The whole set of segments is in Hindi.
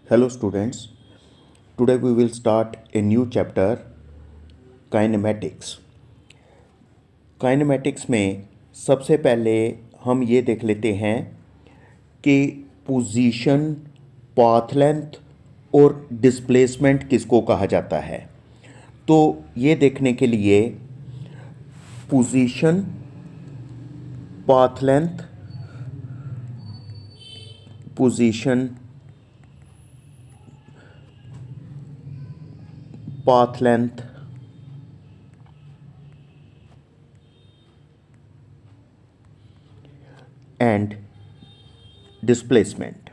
Hello students, today we will start a new chapter kinematics. Kinematics में सबसे पहले हम ये देख लेते हैं कि पोजीशन, पाथ लेंथ और डिस्प्लेसमेंट किसको कहा जाता है। तो ये देखने के लिए position, path length, position, path length and displacement.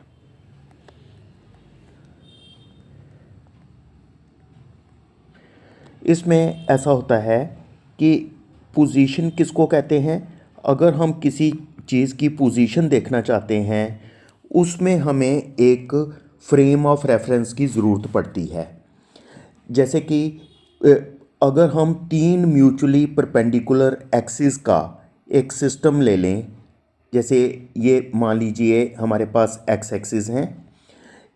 इसमें ऐसा होता है कि पोजीशन किसको कहते हैं। अगर हम किसी चीज़ की पोजीशन देखना चाहते हैं उसमें हमें एक फ्रेम ऑफ रेफरेंस की ज़रूरत पड़ती है। जैसे कि अगर हम तीन म्यूचुअली परपेंडिकुलर एक्सिस का एक सिस्टम ले लें, जैसे ये मान लीजिए हमारे पास एक्स एक्सिस हैं,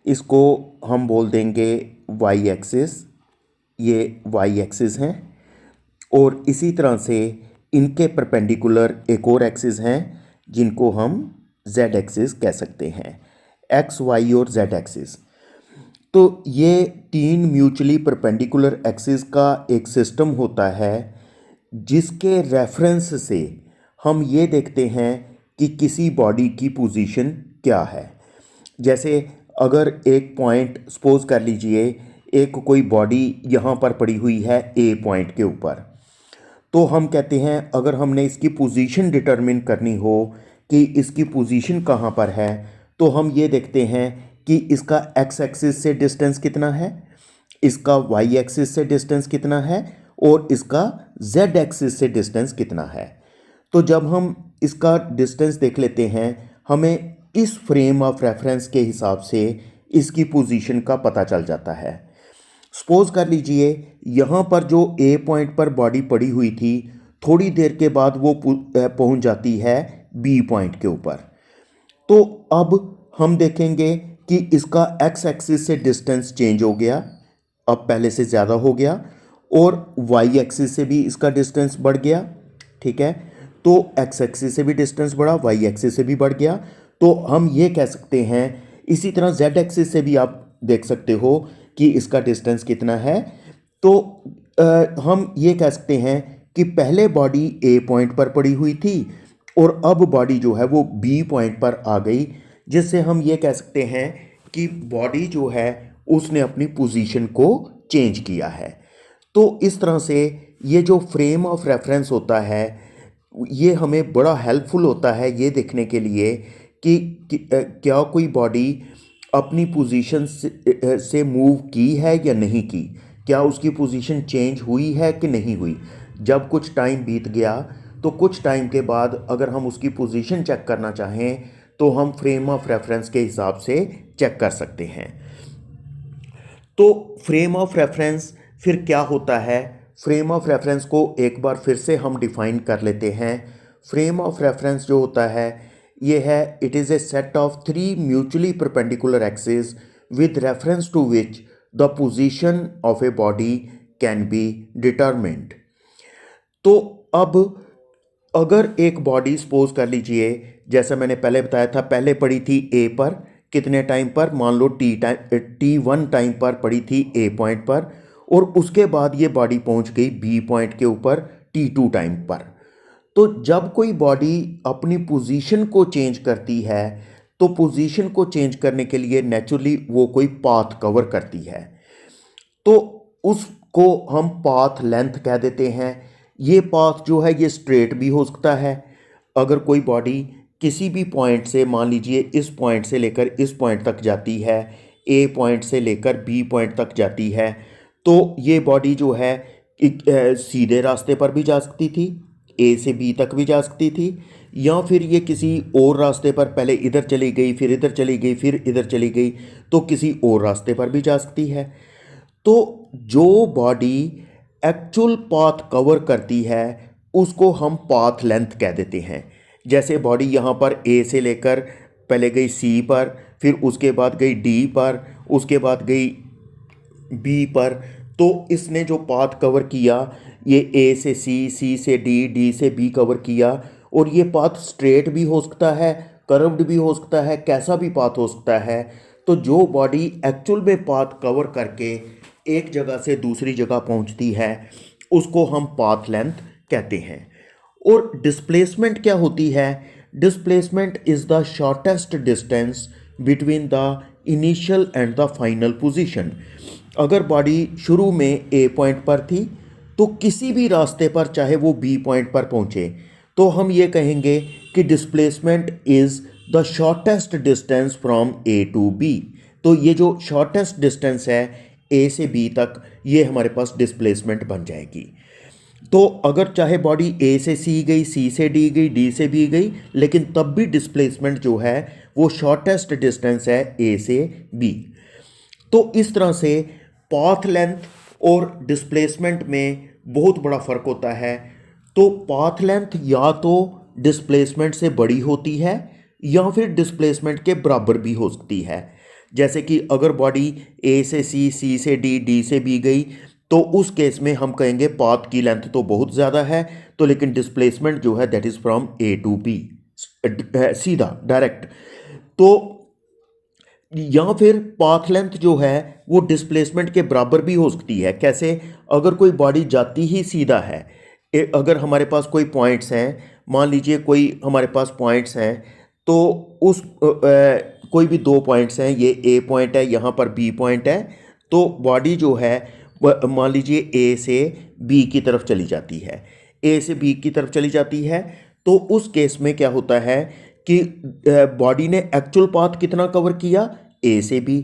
इसको हम बोल देंगे वाई एक्सिस, ये वाई एक्सिस हैं, और इसी तरह से इनके परपेंडिकुलर एक और एक्सिस हैं जिनको हम जेड एक्सिस कह सकते हैं, एक्स वाई और जेड एक्सिस। तो ये तीन म्यूचुअली परपेंडिकुलर एक्सिस का एक सिस्टम होता है जिसके रेफरेंस से हम ये देखते हैं कि किसी बॉडी की पोजीशन क्या है। जैसे अगर एक पॉइंट सपोज कर लीजिए, एक कोई बॉडी यहाँ पर पड़ी हुई है ए पॉइंट के ऊपर, तो हम कहते हैं अगर हमने इसकी पोजीशन डिटरमिन करनी हो कि इसकी पोजीशन कहाँ पर है, तो हम ये देखते हैं कि इसका एक्स एक्सिस से डिस्टेंस कितना है, इसका वाई एक्सिस से डिस्टेंस कितना है और इसका जेड एक्सिस से डिस्टेंस कितना है। तो जब हम इसका डिस्टेंस देख लेते हैं, हमें इस फ्रेम ऑफ रेफरेंस के हिसाब से इसकी पोजीशन का पता चल जाता है। सपोज कर लीजिए यहाँ पर जो ए पॉइंट पर बॉडी पड़ी हुई थी, थोड़ी देर के बाद वो पहुँच जाती है बी पॉइंट के ऊपर। तो अब हम देखेंगे कि इसका एक्स एक्सिस से डिस्टेंस चेंज हो गया, अब पहले से ज़्यादा हो गया, और वाई एक्सिस से भी इसका डिस्टेंस बढ़ गया। ठीक है, तो एक्स एक्सिस से भी डिस्टेंस बढ़ा, वाई एक्सिस से भी बढ़ गया। तो हम ये कह सकते हैं, इसी तरह जेड एक्सिस से भी आप देख सकते हो कि इसका डिस्टेंस कितना है। तो हम ये कह सकते हैं कि पहले बॉडी ए पॉइंट पर पड़ी हुई थी और अब बॉडी जो है वो बी पॉइंट पर आ गई, जिससे हम ये कह सकते हैं कि बॉडी जो है उसने अपनी पोजीशन को चेंज किया है। तो इस तरह से ये जो फ्रेम ऑफ रेफरेंस होता है ये हमें बड़ा हेल्पफुल होता है ये देखने के लिए कि क्या कोई बॉडी अपनी पोजीशन से मूव की है या नहीं की, क्या उसकी पोजीशन चेंज हुई है कि नहीं हुई। जब कुछ टाइम बीत गया तो कुछ टाइम के बाद अगर हम उसकी पोजीशन चेक करना चाहें तो हम फ्रेम ऑफ रेफरेंस के हिसाब से चेक कर सकते हैं। तो फ्रेम ऑफ रेफरेंस फिर क्या होता है, फ्रेम ऑफ रेफरेंस को एक बार फिर से हम डिफाइन कर लेते हैं। फ्रेम ऑफ रेफरेंस जो होता है ये है, it is a set of three mutually perpendicular axis with reference to which the position of a body can be determined. तो अब अगर एक बॉडी सपोज कर लीजिए, जैसा मैंने पहले बताया था, पहले पड़ी थी ए पर, कितने टाइम पर, मान लो T1 टाइम पर पड़ी थी ए पॉइंट पर, और उसके बाद ये बॉडी पहुंच गई बी पॉइंट के ऊपर T2 टाइम पर। तो जब कोई बॉडी अपनी पोजीशन को चेंज करती है तो पोजीशन को चेंज करने के लिए नेचुरली वो कोई पाथ कवर करती है, तो उसको हम पाथ लेंथ कह देते हैं। ये पाथ जो है ये स्ट्रेट भी हो सकता है। अगर कोई बॉडी किसी भी पॉइंट से, मान लीजिए इस पॉइंट से लेकर इस पॉइंट तक जाती है, ए पॉइंट से लेकर बी पॉइंट तक जाती है, तो ये बॉडी जो है सीधे रास्ते पर भी जा सकती थी, ए से बी तक भी जा सकती थी, या फिर ये किसी और रास्ते पर पहले इधर चली गई, फिर इधर चली गई, फिर इधर चली गई, तो किसी और रास्ते पर भी जा सकती है। तो जो बॉडी एक्चुअल पाथ कवर करती है उसको हम पाथ लेंथ कह देते हैं। जैसे बॉडी यहाँ पर ए से लेकर पहले गई सी पर, फिर उसके बाद गई डी पर, उसके बाद गई बी पर, तो इसने जो पाथ कवर किया ये ए से सी, सी से डी, डी से बी कवर किया, और ये पाथ स्ट्रेट भी हो सकता है, कर्व्ड भी हो सकता है, कैसा भी पाथ हो सकता है। तो जो बॉडी एक्चुअल में पाथ कवर करके एक जगह से दूसरी जगह पहुंचती है उसको हम पाथ लेंथ कहते हैं। और डिस्प्लेसमेंट क्या होती है? Displacement is the shortest distance between the initial and the final position. अगर बॉडी शुरू में ए पॉइंट पर थी तो किसी भी रास्ते पर चाहे वो बी पॉइंट पर पहुंचे तो हम ये कहेंगे कि displacement is the shortest distance from A to B. तो ये जो शॉर्टेस्ट डिस्टेंस है ए से बी तक, ये हमारे पास डिस्प्लेसमेंट बन जाएगी। तो अगर चाहे बॉडी ए से सी गई, सी से डी गई, डी से बी गई, लेकिन तब भी डिस्प्लेसमेंट जो है वो शॉर्टेस्ट डिस्टेंस है ए से बी। तो इस तरह से पाथ लेंथ और डिस्प्लेसमेंट में बहुत बड़ा फ़र्क होता है। तो पाथ लेंथ या तो डिस्प्लेसमेंट से बड़ी होती है या फिर डिस्प्लेसमेंट के बराबर भी हो सकती है। जैसे कि अगर बॉडी ए से सी, सी से डी, डी से बी गई, तो उस केस में हम कहेंगे पाथ की लेंथ तो बहुत ज़्यादा है, तो लेकिन डिस्प्लेसमेंट जो है that is from A to B, सीधा डायरेक्ट। तो या फिर पाथ लेंथ जो है वो डिस्प्लेसमेंट के बराबर भी हो सकती है। कैसे? अगर कोई बॉडी जाती ही सीधा है, अगर हमारे पास कोई पॉइंट्स हैं, मान लीजिए कोई हमारे पास पॉइंट्स हैं, तो उस कोई भी दो पॉइंट्स हैं, ये ए पॉइंट है, यहाँ पर बी पॉइंट है, तो बॉडी जो है मान लीजिए ए से बी की तरफ चली जाती है, ए से बी की तरफ चली जाती है, तो उस केस में क्या होता है कि बॉडी ने एक्चुअल पाथ कितना कवर किया, ए से बी,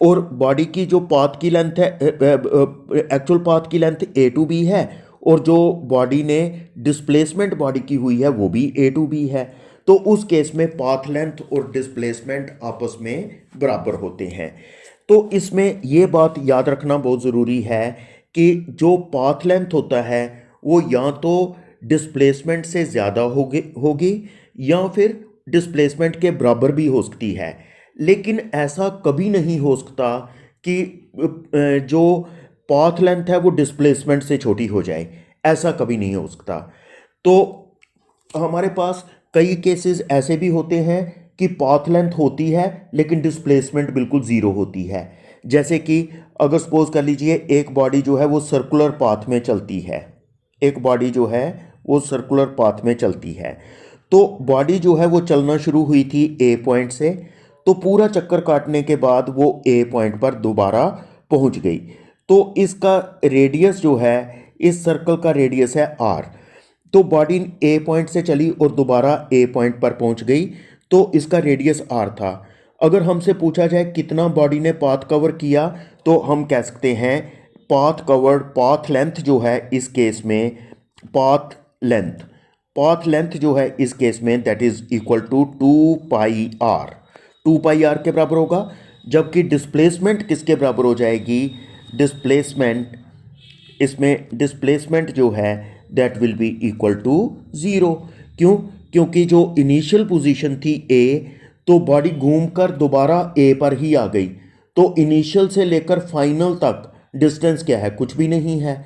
और बॉडी की जो पाथ की लेंथ है, एक्चुअल पाथ की लेंथ ए टू बी है, और जो बॉडी ने डिस्प्लेसमेंट बॉडी की हुई है वो भी ए टू बी है। तो उस केस में पाथ लेंथ और डिस्प्लेसमेंट आपस में बराबर होते हैं। तो इसमें ये बात याद रखना बहुत ज़रूरी है कि जो पाथ लेंथ होता है वो या तो डिस्प्लेसमेंट से ज़्यादा होगी या फिर डिस्प्लेसमेंट के बराबर भी हो सकती है, लेकिन ऐसा कभी नहीं हो सकता कि जो पाथ लेंथ है वो डिस्प्लेसमेंट से छोटी हो जाए, ऐसा कभी नहीं हो सकता। तो हमारे पास कई केसेस ऐसे भी होते हैं कि पाथ लेंथ होती है लेकिन डिस्प्लेसमेंट बिल्कुल ज़ीरो होती है। जैसे कि अगर सपोज कर लीजिए एक बॉडी जो है वो सर्कुलर पाथ में चलती है, एक बॉडी जो है वो सर्कुलर पाथ में चलती है, तो बॉडी जो है वो चलना शुरू हुई थी ए पॉइंट से, तो पूरा चक्कर काटने के बाद वो ए पॉइंट पर दोबारा पहुंच गई। तो इसका रेडियस जो है, इस सर्कल का रेडियस है आर। तो बॉडी ए पॉइंट से चली और दोबारा ए पॉइंट पर पहुंच गई, तो इसका रेडियस आर था। अगर हमसे पूछा जाए कितना बॉडी ने पाथ कवर किया, तो हम कह सकते हैं पाथ कवर्ड, पाथ लेंथ जो है इस केस में, पाथ लेंथ जो है इस केस में that is equal to 2πr, 2πr के बराबर होगा। जबकि डिस्प्लेसमेंट किसके बराबर हो जाएगी? डिस्प्लेसमेंट, इसमें डिस्प्लेसमेंट जो है that will be equal to 0। क्यों? क्योंकि जो इनिशियल पोजीशन थी ए, तो बॉडी घूमकर दोबारा ए पर ही आ गई, तो इनिशियल से लेकर फाइनल तक डिस्टेंस क्या है? कुछ भी नहीं है।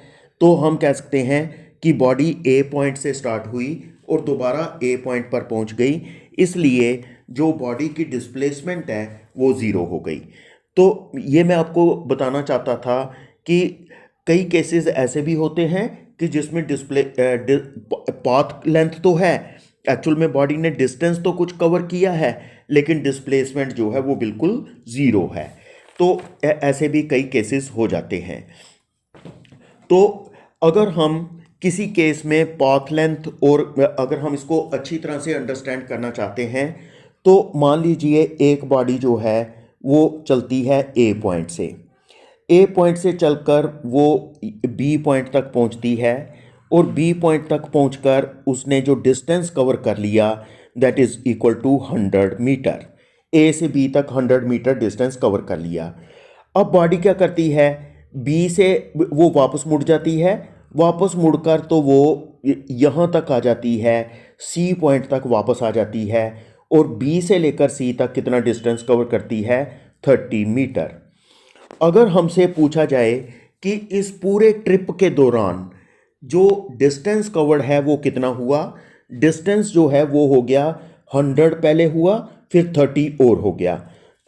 तो हम कह सकते हैं कि बॉडी ए पॉइंट से स्टार्ट हुई और दोबारा ए पॉइंट पर पहुंच गई, इसलिए जो बॉडी की डिस्प्लेसमेंट है वो ज़ीरो हो गई। तो ये मैं आपको बताना चाहता था कि कई केसेस ऐसे भी होते हैं कि जिसमें पाथ लेंथ तो है, एक्चुअल में बॉडी ने डिस्टेंस तो कुछ कवर किया है, लेकिन डिस्प्लेसमेंट जो है वो बिल्कुल ज़ीरो है। तो ऐसे भी कई केसेस हो जाते हैं। तो अगर हम किसी केस में पाथ लेंथ, और अगर हम इसको अच्छी तरह से अंडरस्टैंड करना चाहते हैं, तो मान लीजिए एक बॉडी जो है वो चलती है ए पॉइंट से, ए पॉइंट से चलकर वो बी पॉइंट तक पहुंचती है, और बी पॉइंट तक पहुंचकर उसने जो डिस्टेंस कवर कर लिया that is equal to 100 metre. A से बी तक 100 मीटर डिस्टेंस कवर कर लिया। अब बॉडी क्या करती है? बी से वो वापस मुड़ जाती है, वापस मुड़कर तो वो यहाँ तक आ जाती है, सी पॉइंट तक वापस आ जाती है, और बी से लेकर सी तक कितना डिस्टेंस कवर करती है? 30 मीटर। अगर हमसे पूछा जाए कि इस पूरे ट्रिप के दौरान जो डिस्टेंस कवर्ड है वो कितना हुआ, डिस्टेंस जो है वो हो गया 100 पहले हुआ, फिर 30 और हो गया।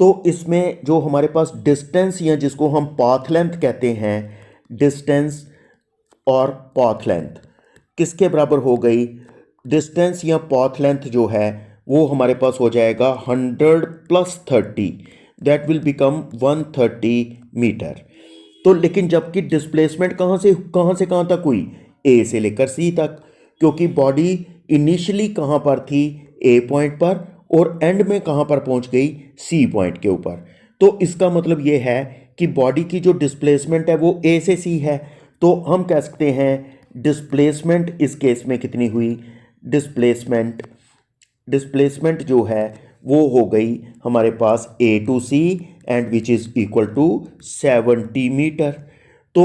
तो इसमें जो हमारे पास डिस्टेंस या जिसको हम पाथ लेंथ कहते हैं, डिस्टेंस और पाथ लेंथ किसके बराबर हो गई? डिस्टेंस या पाथ लेंथ जो है वो हमारे पास हो जाएगा 100 plus 30, that will become 130 metre. तो लेकिन जबकि डिस्प्लेसमेंट कहाँ से कहाँ तक हुई? ए से लेकर सी तक, क्योंकि बॉडी इनिशियली कहाँ पर थी? ए पॉइंट पर, और एंड में कहाँ पर पहुँच गई? सी पॉइंट के ऊपर। तो इसका मतलब ये है कि बॉडी की जो डिस्प्लेसमेंट है वो ए से सी है। तो हम कह सकते हैं डिस्प्लेसमेंट इस केस में कितनी हुई? डिस्प्लेसमेंट जो है वो हो गई हमारे पास A to C and which is equal to 70 metre. तो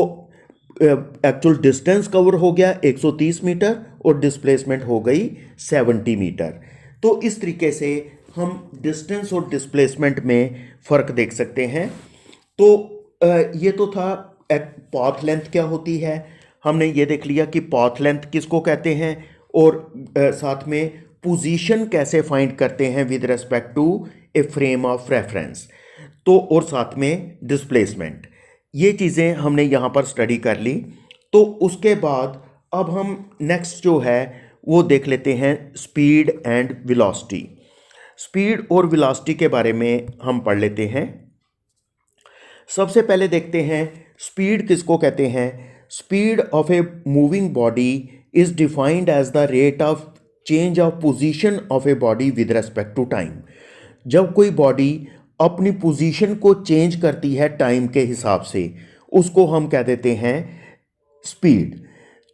एक्चुअल डिस्टेंस कवर हो गया 130 मीटर और डिस्प्लेसमेंट हो गई 70 मीटर। तो इस तरीके से हम डिस्टेंस और डिस्प्लेसमेंट में फ़र्क देख सकते हैं। तो ये तो था पाथ लेंथ क्या होती है, हमने ये देख लिया कि पाथ लेंथ किसको कहते हैं, और साथ में पोजीशन कैसे फाइंड करते हैं with respect to a frame of reference, तो और साथ में डिस्प्लेसमेंट, ये चीज़ें हमने यहाँ पर स्टडी कर ली। तो उसके बाद अब हम नेक्स्ट जो है वो देख लेते हैं स्पीड एंड वेलोसिटी। स्पीड और वेलोसिटी के बारे में हम पढ़ लेते हैं। सबसे पहले देखते हैं स्पीड किसको कहते हैं। Speed of a moving body is defined as the rate of change of position of a body with respect to time. जब कोई बॉडी अपनी पोजीशन को चेंज करती है टाइम के हिसाब से, उसको हम कह देते हैं स्पीड।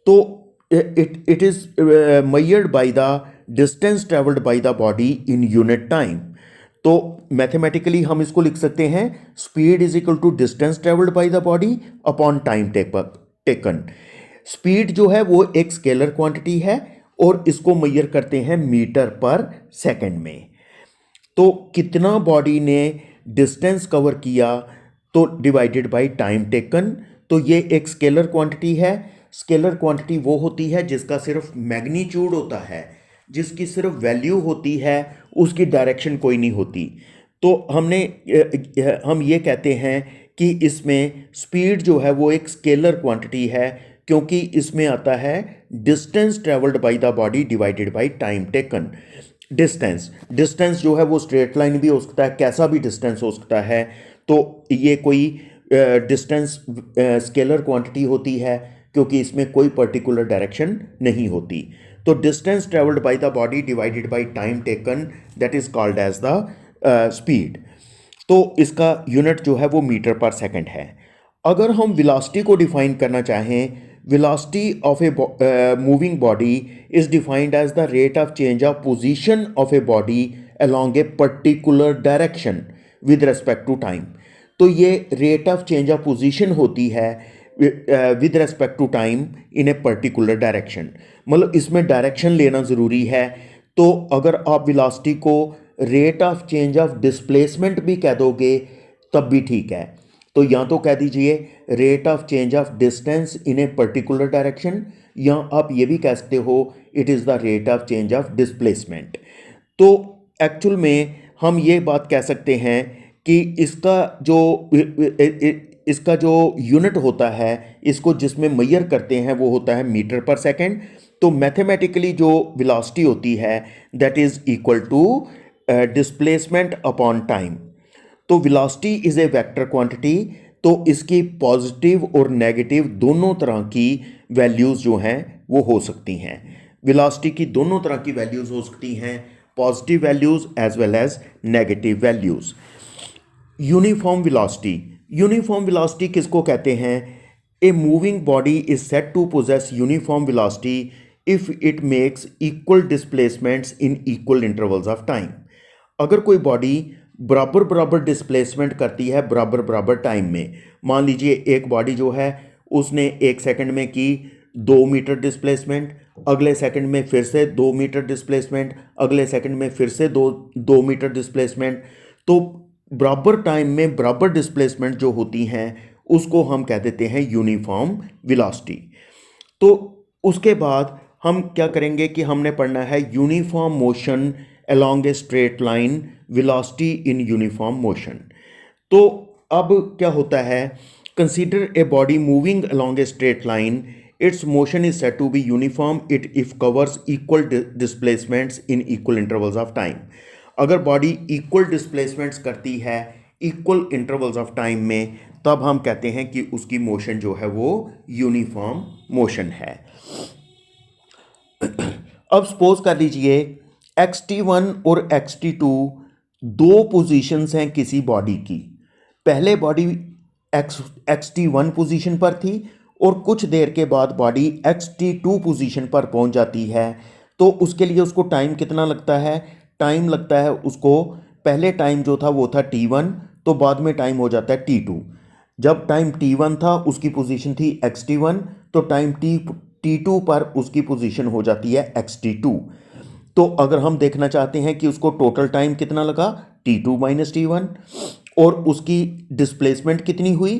तो it is measured by the distance travelled by the body in unit time. तो मैथमेटिकली हम इसको लिख सकते हैं speed is equal to distance travelled by the body upon time taken. Speed जो है वो एक स्केलर क्वांटिटी है और इसको मेजर करते हैं मीटर पर सेकंड में। तो कितना बॉडी ने डिस्टेंस कवर किया तो डिवाइडेड बाय टाइम टेकन, तो ये एक स्केलर क्वांटिटी है। स्केलर क्वांटिटी वो होती है जिसका सिर्फ मैग्नीट्यूड होता है, जिसकी सिर्फ वैल्यू होती है, उसकी डायरेक्शन कोई नहीं होती। तो हम ये कहते हैं कि इसमें स्पीड जो है वो एक स्केलर क्वांटिटी है, क्योंकि इसमें आता है distance travelled by the body divided by time taken. Distance जो है वो स्ट्रेट लाइन भी हो सकता है, कैसा भी डिस्टेंस हो सकता है। तो ये कोई डिस्टेंस स्केलर क्वांटिटी होती है, क्योंकि इसमें कोई पर्टिकुलर डायरेक्शन नहीं होती। तो distance travelled by the body divided by time taken, that is called as the speed. तो इसका यूनिट जो है वो मीटर पर सेकंड है। अगर हम वेलोसिटी को डिफाइन करना चाहें, velocity of a moving body is defined as the rate of change of position of a body along a particular direction with respect to time. तो ये rate of change of position होती है with respect to time in a particular direction. मतलब इसमें डायरेक्शन लेना ज़रूरी है। तो अगर आप वेलोसिटी को rate of change of displacement भी कह दोगे तब भी ठीक है। तो या तो कह दीजिए rate of change of distance in a particular direction, या आप ये भी कह सकते हो it is the rate of change of displacement. तो एक्चुअल में हम ये बात कह सकते हैं कि इसका जो यूनिट होता है, इसको जिसमें मेजर करते हैं वो होता है मीटर पर सेकंड। तो मैथमेटिकली जो वेलोसिटी होती है that is equal to displacement upon time. तो velocity is a vector quantity, तो इसकी पॉजिटिव और नेगेटिव दोनों तरह की वैल्यूज़ जो हैं वो हो सकती हैं। वेलोसिटी की दोनों तरह की वैल्यूज़ हो सकती हैं, positive values as well as negative values. Uniform velocity किसको कहते हैं? A moving body is said to possess uniform velocity if it makes equal displacements in equal intervals of time. अगर कोई बॉडी बराबर बराबर डिस्प्लेसमेंट करती है बराबर बराबर टाइम में, मान लीजिए एक बॉडी जो है उसने 1 सेकंड में की 2 मीटर डिस्प्लेसमेंट, अगले सेकंड में फिर से 2 मीटर डिस्प्लेसमेंट, अगले सेकंड में फिर से 2 मीटर डिस्प्लेसमेंट। तो बराबर टाइम में बराबर डिस्प्लेसमेंट जो होती हैं उसको हम कह देते हैं यूनिफॉर्म वेलोसिटी। तो उसके बाद हम क्या करेंगे कि हमने पढ़ना है uniform motion along a straight line, velocity in uniform motion. तो अब क्या होता है, consider a body moving along a straight line, its motion is said to be uniform it if covers equal displacements in equal intervals of time. अगर बॉडी इक्वल डिस्प्लेसमेंट्स करती है इक्वल इंटरवल्स ऑफ टाइम में, तब हम कहते हैं कि उसकी मोशन जो है वो यूनिफॉर्म मोशन है। अब सपोज कर लीजिए xt1 और xt2 दो पोजीशंस हैं किसी बॉडी की। पहले बॉडी xt1 पोजीशन पर थी और कुछ देर के बाद बॉडी xt2 पोजीशन पर पहुंच जाती है। तो उसके लिए उसको टाइम कितना लगता है? टाइम लगता है उसको, पहले टाइम जो था वो था t1, तो बाद में टाइम हो जाता है t2। जब टाइम t1 था उसकी पोजीशन थी xt1, तो टाइम t2 पर उसकी पोजीशन हो जाती है xt2। तो अगर हम देखना चाहते हैं कि उसको टोटल टाइम कितना लगा, t2 माइनस t1, और उसकी डिस्प्लेसमेंट कितनी हुई,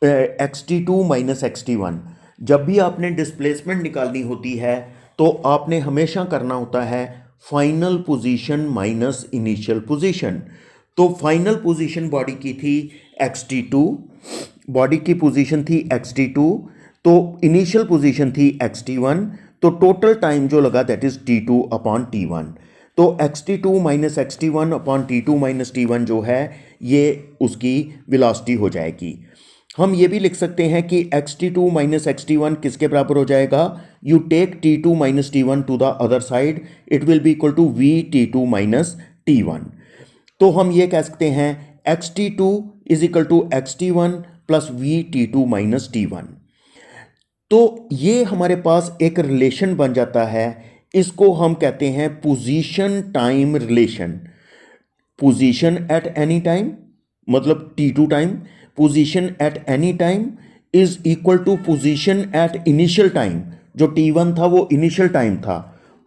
xt2 माइनस xt1। जब भी आपने डिस्प्लेसमेंट निकालनी होती है तो आपने हमेशा करना होता है final position minus initial position. तो फाइनल पोजीशन बॉडी की थी xt2, बॉडी की पोजीशन थी xt2, तो इनिशियल पोजीशन थी xt1, तो टोटल टाइम जो लगा that is t2 upon t1। तो xt2 minus xt1 upon t2 minus t1 जो है ये उसकी वेलोसिटी हो जाएगी। हम ये भी लिख सकते हैं कि xt2 माइनस xt1 किसके बराबर हो जाएगा, you take t2 minus t1 to the other side, it will be equal to v t2 minus t1। तो हम ये कह सकते हैं xt2 is equal to xt1 plus v t2 minus t1। तो ये हमारे पास एक रिलेशन बन जाता है, इसको हम कहते हैं position time relation. Position at any time मतलब t2 time, position at any time is equal to position at initial time. जो t1 था वो इनिशियल टाइम था,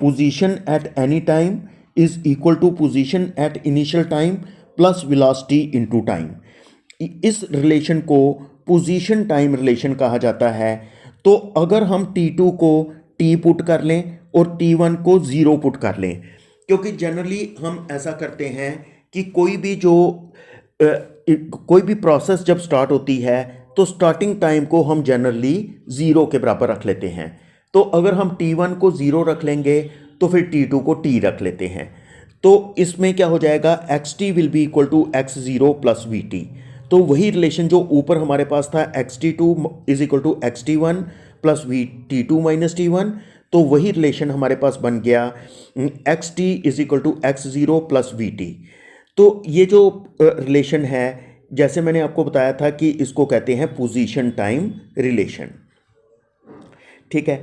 position at any time is equal to position at initial time plus velocity into time. इस रिलेशन को पोजीशन टाइम रिलेशन कहा जाता है। तो अगर हम t2 को t पुट कर लें और t1 को 0 पुट कर लें, क्योंकि जनरली हम ऐसा करते हैं कि कोई भी प्रोसेस जब स्टार्ट होती है तो स्टार्टिंग टाइम को हम जनरली 0 के बराबर रख लेते हैं। तो अगर हम t1 को 0 रख लेंगे तो फिर t2 को t रख लेते हैं। तो इसमें क्या हो जाएगा, xt will be equal to x0 plus vt। तो वही रिलेशन जो ऊपर हमारे पास था xt2 is equal to xt1 plus t2 minus t1, तो वही रिलेशन हमारे पास बन गया xt is equal to x0 plus vt। तो ये जो रिलेशन है, जैसे मैंने आपको बताया था कि इसको कहते हैं पोजीशन टाइम रिलेशन। ठीक है,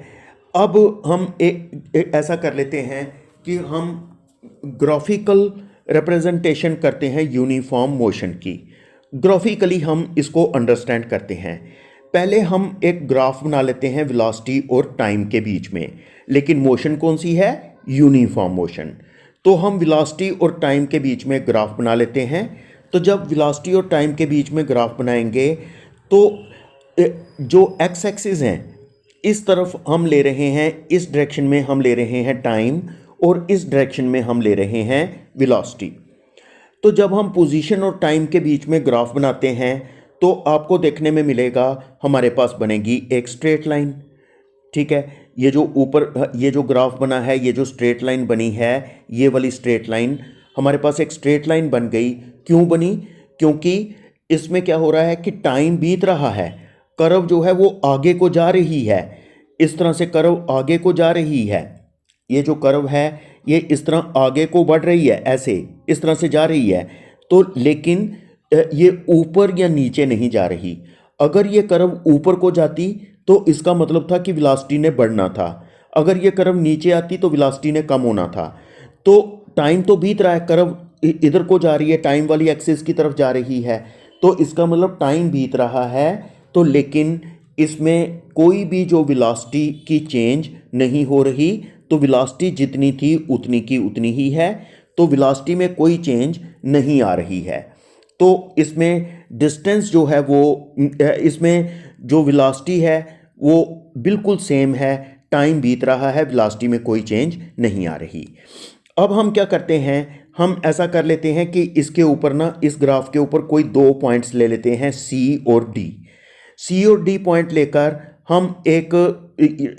अब हम एक ऐसा कर लेते हैं कि हम ग्राफिकल रिप्रेजेंटेशन करते हैं यूनिफॉर्म मोशन की। ग्राफिकली हम इसको अंडरस्टैंड करते हैं। पहले हम एक ग्राफ बना लेते हैं वेलोसिटी और टाइम के बीच में, लेकिन मोशन कौन सी है, यूनिफॉर्म मोशन। तो हम वेलोसिटी और टाइम के बीच में ग्राफ बना लेते हैं। तो जब वेलोसिटी और टाइम के बीच में ग्राफ बनाएंगे तो जो एक्स एक्सिस हैं इस तरफ हम ले रहे हैं, इस डायरेक्शन में हम ले रहे हैं टाइम और इस डायरेक्शन में हम ले रहे हैं वेलोसिटी। तो जब हम पोजीशन और टाइम के बीच में ग्राफ बनाते हैं तो आपको देखने में मिलेगा हमारे पास बनेगी एक स्ट्रेट लाइन। ठीक है, ये जो ऊपर ये जो ग्राफ बना है, ये जो स्ट्रेट लाइन बनी है, ये वाली स्ट्रेट लाइन हमारे पास एक स्ट्रेट लाइन बन गई। क्यों बनी? क्योंकि इसमें क्या हो रहा है कि टाइम बीत रहा है, कर्व जो है वो आगे को जा रही है, इस तरह से कर्व आगे को जा रही है। ये जो कर्व है ये इस तरह आगे को बढ़ रही है, ऐसे इस तरह से जा रही है। तो लेकिन ये ऊपर या नीचे नहीं जा रही। अगर ये कर्व ऊपर को जाती तो इसका मतलब था कि वेलोसिटी ने बढ़ना था, अगर ये कर्व नीचे आती तो वेलोसिटी ने कम होना था। तो टाइम तो बीत रहा है, कर्व इधर को जा रही है, टाइम वाली एक्सिस की तरफ जा रही है, तो इसका मतलब टाइम बीत रहा है। तो लेकिन इसमें कोई भी जो वेलोसिटी की चेंज नहीं हो रही, तो वेलोसिटी जितनी थी उतनी की उतनी ही है, तो वेलोसिटी में कोई चेंज नहीं आ रही है। तो इसमें डिस्टेंस जो है वो इसमें जो वेलोसिटी है वो बिल्कुल सेम है, टाइम बीत रहा है, वेलोसिटी में कोई चेंज नहीं आ रही। अब हम क्या करते हैं, हम ऐसा कर लेते हैं कि इसके ऊपर ना, इस ग्राफ के ऊपर कोई दो पॉइंट्स ले लेते हैं, सी और डी। सी और डी पॉइंट लेकर हम एक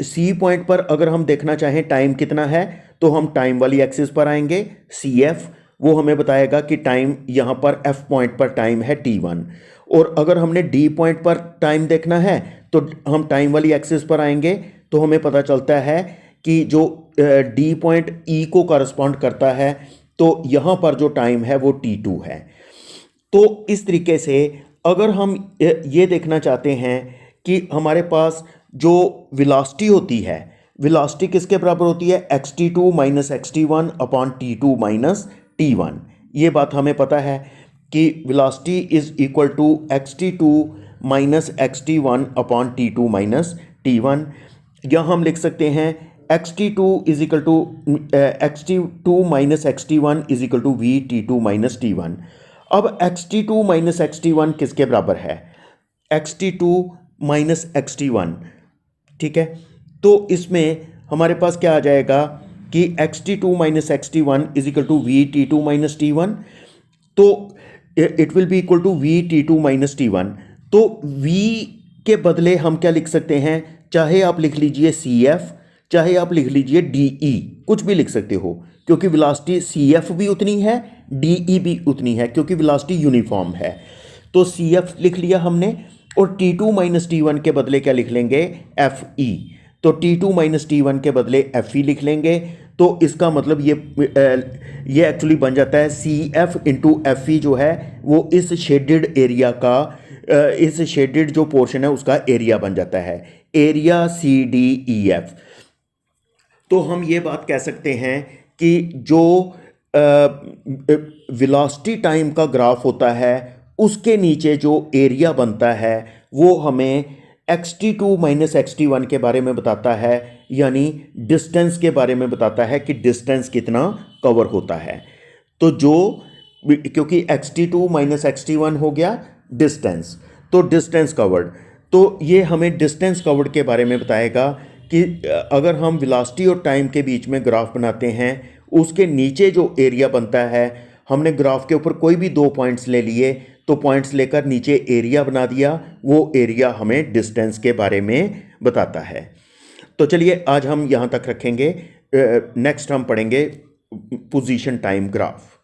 सी पॉइंट पर अगर हम देखना चाहें टाइम कितना है, तो हम टाइम वाली एक्सिस पर आएंगे, सी एफ, वो हमें बताएगा कि टाइम यहाँ पर एफ पॉइंट पर टाइम है T1। और अगर हमने डी पॉइंट पर टाइम देखना है तो हम टाइम वाली एक्सिस पर आएंगे, तो हमें पता चलता है कि जो डी पॉइंट ई को करस्पॉन्ड करता है, तो यहाँ पर जो टाइम है वो T2 है। तो इस तरीके से अगर हम ये देखना चाहते हैं कि हमारे पास जो वेलोसिटी होती है, वेलोसिटी किसके बराबर होती है, xt2 minus xt1 upon t2 minus t1। ये बात हमें पता है कि velocity is equal to xt2 minus xt1 upon t2 minus t1। यहाँ हम लिख सकते हैं xt2 is equal to xt2 minus xt1 is equal to v t2 minus t1। अब xt2 माइनस xt1 किसके बराबर है, xt2 माइनस xt1, ठीक है। तो इसमें हमारे पास क्या आ जाएगा कि xt2 minus xt1 is equal to v t2 minus t1। तो it will be equal to v t2 minus t1। तो v के बदले हम क्या लिख सकते हैं, चाहे आप लिख लीजिए cf, चाहे आप लिख लीजिए de, कुछ भी लिख सकते हो, क्योंकि वेलोसिटी cf भी उतनी है, de भी उतनी है, क्योंकि वेलोसिटी यूनिफॉर्म है। तो cf लिख लिया हमने, और t2 माइनस t1 के बदले क्या लिख लेंगे, fe। तो t2 माइनस t1 के बदले fe लिख लेंगे। तो इसका मतलब ये एक्चुअली बन जाता है cf इंटू fe, जो है वो इस शेडेड एरिया का, इस शेडेड जो पोर्शन है उसका एरिया बन जाता है, एरिया CDEF। तो हम ये बात कह सकते हैं कि जो वेलोसिटी टाइम का ग्राफ होता है उसके नीचे जो एरिया बनता है वो हमें xt2 माइनस xt1 के बारे में बताता है, यानी डिस्टेंस के बारे में बताता है कि डिस्टेंस कितना कवर होता है। तो जो, क्योंकि xt2 माइनस xt1 हो गया डिस्टेंस, तो डिस्टेंस कवर्ड, तो ये हमें डिस्टेंस कवर्ड के बारे में बताएगा कि अगर हम वेलोसिटी और टाइम के बीच में ग्राफ बनाते हैं, उसके नीचे जो एरिया बनता है, हमने ग्राफ के ऊपर कोई भी दो पॉइंट्स ले लिए, तो पॉइंट्स लेकर नीचे एरिया बना दिया, वो एरिया हमें डिस्टेंस के बारे में बताता है। तो चलिए आज हम यहाँ तक रखेंगे, नेक्स्ट हम पढ़ेंगे पोजीशन टाइम ग्राफ।